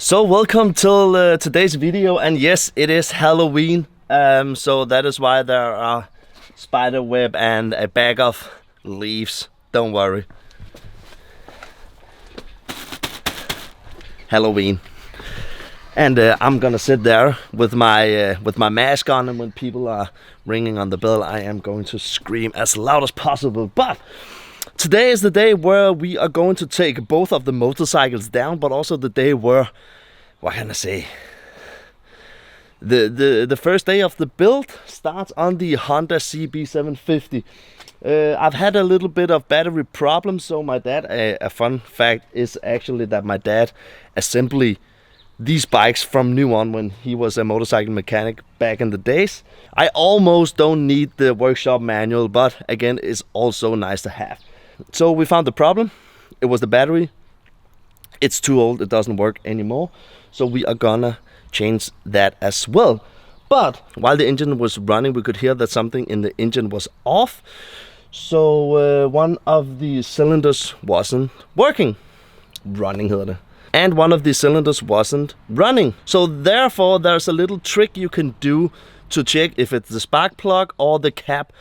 So welcome to today's video, and yes, it is Halloween. So that is why there are spider web and a bag of leaves. Don't worry. Halloween. And I'm gonna sit there with my mask on, and when people are ringing on the bell, I am going to scream as loud as possible. But today is the day where we are going to take both of the motorcycles down, but also the day where, what can I say? The first day of the build starts on the Honda CB750. I've had a little bit of battery problems, so my dad, a fun fact is actually that my dad assembled these bikes from new on when he was a motorcycle mechanic back in the days. I almost don't need the workshop manual, but again, it's also nice to have. So we found the problem. It was the battery. It's too old, it doesn't work anymore. So we are gonna change that as well. But while the engine was running, we could hear that something in the engine was off. So one of the cylinders wasn't running hedder det. And one of the cylinders wasn't running. So therefore there's a little trick you can do to check if it's the spark plug or the cap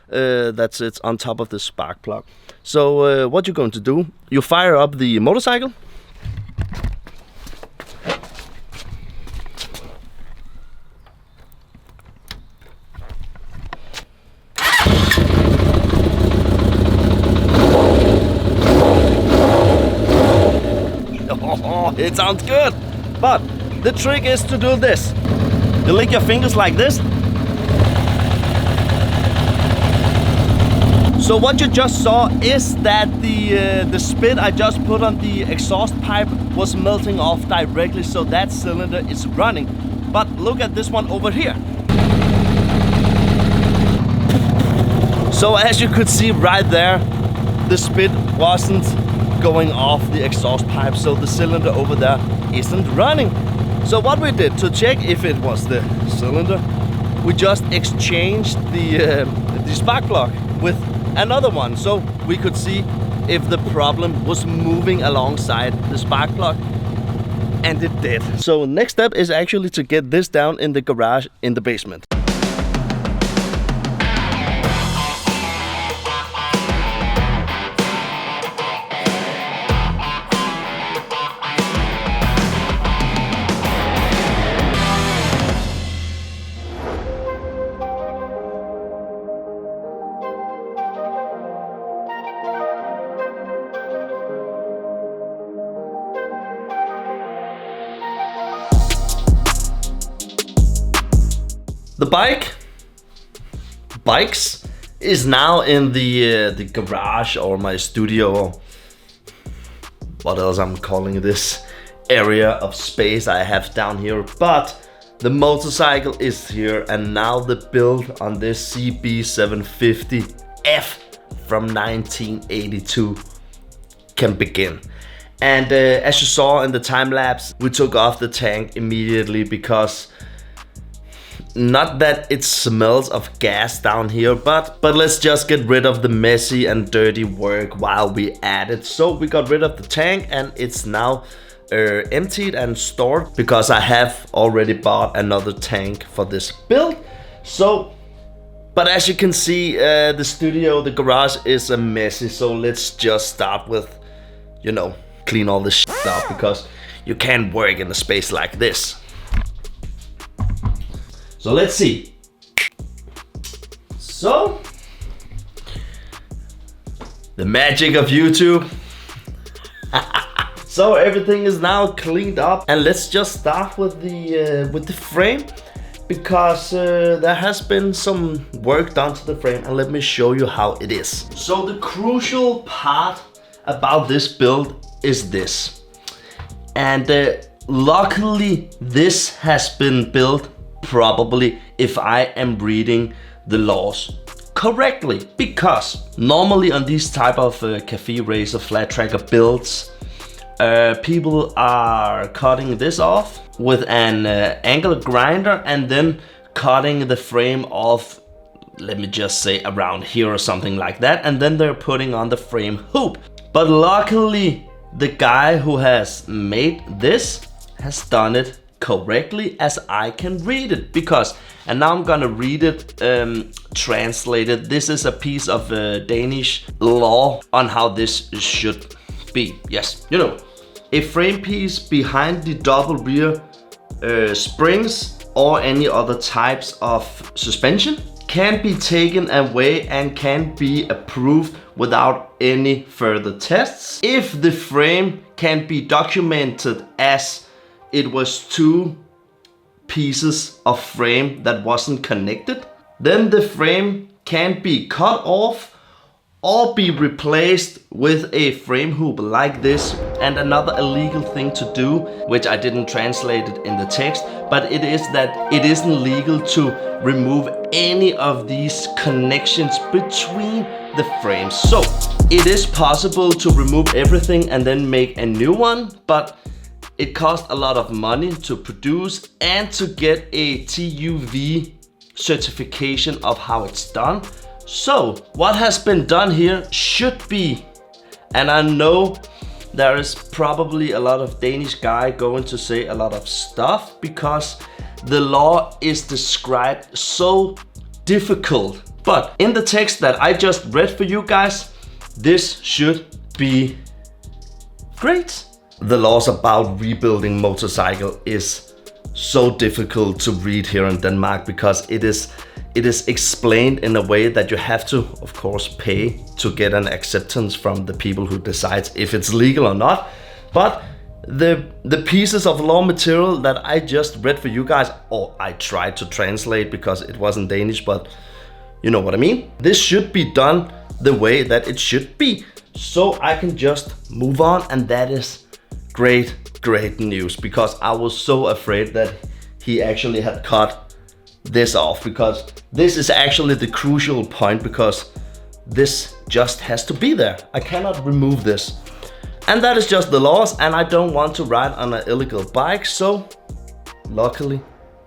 that sits on top of the spark plug. So what you're going to do, you fire up the motorcycle. Oh, it sounds good, but the trick is to do this. You lick your fingers like this. So what you just saw is that the spit I just put on the exhaust pipe was melting off directly, so that cylinder is running. But look at this one over here. So as you could see right there, the spit wasn't going off the exhaust pipe, so the cylinder over there isn't running. So what we did to check if it was the cylinder, we just exchanged the spark plug with another one, so we could see if the problem was moving alongside the spark plug, and it did. So next step is actually to get this down in the garage in the basement. The bikes is now in the garage or my studio, or what else I'm calling this area of space I have down here. But the motorcycle is here, and now the build on this CB750F from 1982 can begin. And as you saw in the time lapse, we took off the tank immediately because not that it smells of gas down here, but let's just get rid of the messy and dirty work while we at it. So we got rid of the tank, and it's now emptied and stored because I have already bought another tank for this build. So, but as you can see, the studio, the garage is a messy. So let's just start with, you know, clean all this shit out, because you can't work in a space like this. So let's see. So, the magic of YouTube. So everything is now cleaned up, and let's just start with the frame, because there has been some work done to the frame, and let me show you how it is. So the crucial part about this build is this, and luckily this has been built probably, if I am reading the laws correctly, because normally on these type of cafe racer flat tracker builds, people are cutting this off with an angle grinder and then cutting the frame off, let me just say around here or something like that, and then they're putting on the frame hoop. But luckily the guy who has made this has done it correctly as I can read it, because, and now I'm gonna read it translated. This is a piece of Danish law on how this should be. Yes, you know, a frame piece behind the double rear springs or any other types of suspension can be taken away and can be approved without any further tests if the frame can be documented as it was two pieces of frame that wasn't connected. Then the frame can be cut off or be replaced with a frame hoop like this. And another illegal thing to do, which I didn't translate it in the text, but it is that it isn't legal to remove any of these connections between the frames. So it is possible to remove everything and then make a new one, but it costs a lot of money to produce and to get a TÜV certification of how it's done. So what has been done here should be, and I know there is probably a lot of Danish guy going to say a lot of stuff because the law is described so difficult. But in the text that I just read for you guys, this should be great. The laws about rebuilding motorcycle is so difficult to read here in Denmark because it is explained in a way that you have to, of course, pay to get an acceptance from the people who decides if it's legal or not. But the pieces of law material that I just read for you guys, or I tried to translate because it wasn't Danish, but you know what I mean? This should be done the way that it should be. So I can just move on, and that is great news, because I was so afraid that he actually had cut this off, because this is actually the crucial point, because this just has to be there. I cannot remove this. And that is just the laws, and I don't want to ride on an illegal bike, so luckily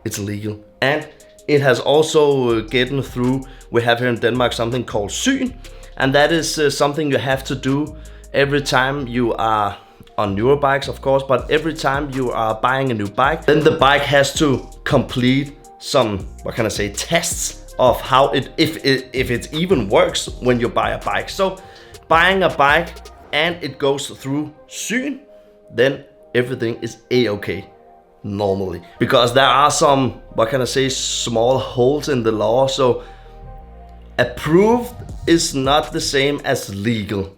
it's legal. And it has also gotten through, we have here in Denmark something called syn, and that is something you have to do every time you are on newer bikes, of course, but every time you are buying a new bike, then the bike has to complete some, what can I say, tests of how if it even works when you buy a bike. So buying a bike and it goes through syn, then everything is a-okay normally, because there are some, what can I say, small holes in the law. So approved is not the same as legal.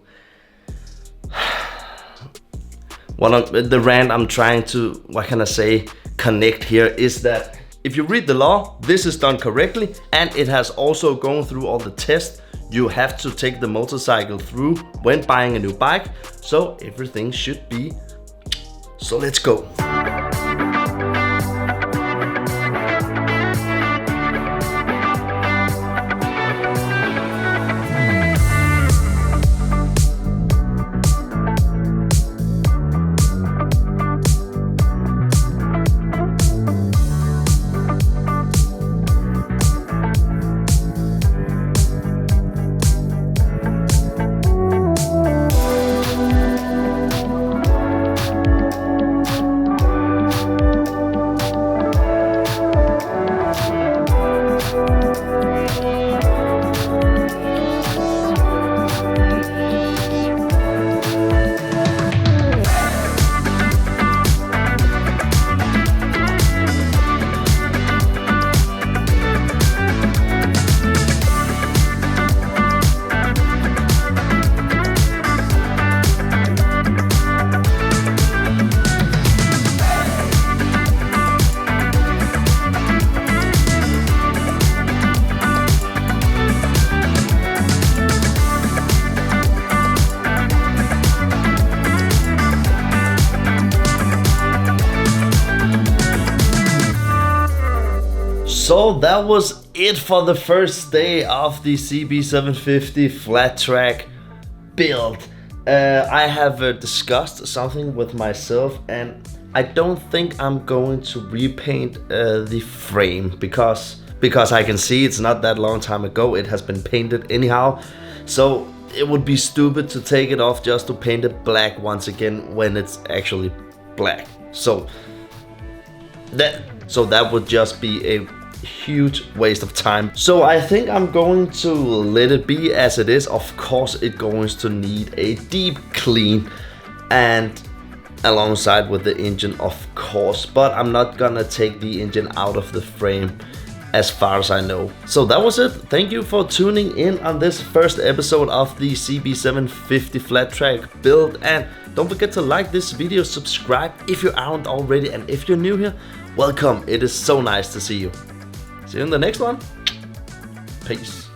The rant I'm trying to, what can I say, connect here is that if you read the law, this is done correctly, and it has also gone through all the tests you have to take the motorcycle through when buying a new bike. So everything should be. So let's go. So that was it for the first day of the CB750 flat track build. I have discussed something with myself, and I don't think I'm going to repaint the frame because I can see it's not that long time ago it has been painted anyhow. So it would be stupid to take it off just to paint it black once again when it's actually black. So So that would just be a huge waste of time. So I think I'm going to let it be as it is. Of course it's going to need a deep clean, and alongside with the engine of course, but I'm not gonna take the engine out of the frame as far as I know. So that was it. Thank you for tuning in on this first episode of the CB750 flat track build, and don't forget to like this video, subscribe if you aren't already, and if you're new here, welcome. It is so nice to see you. See you in the next one. Peace.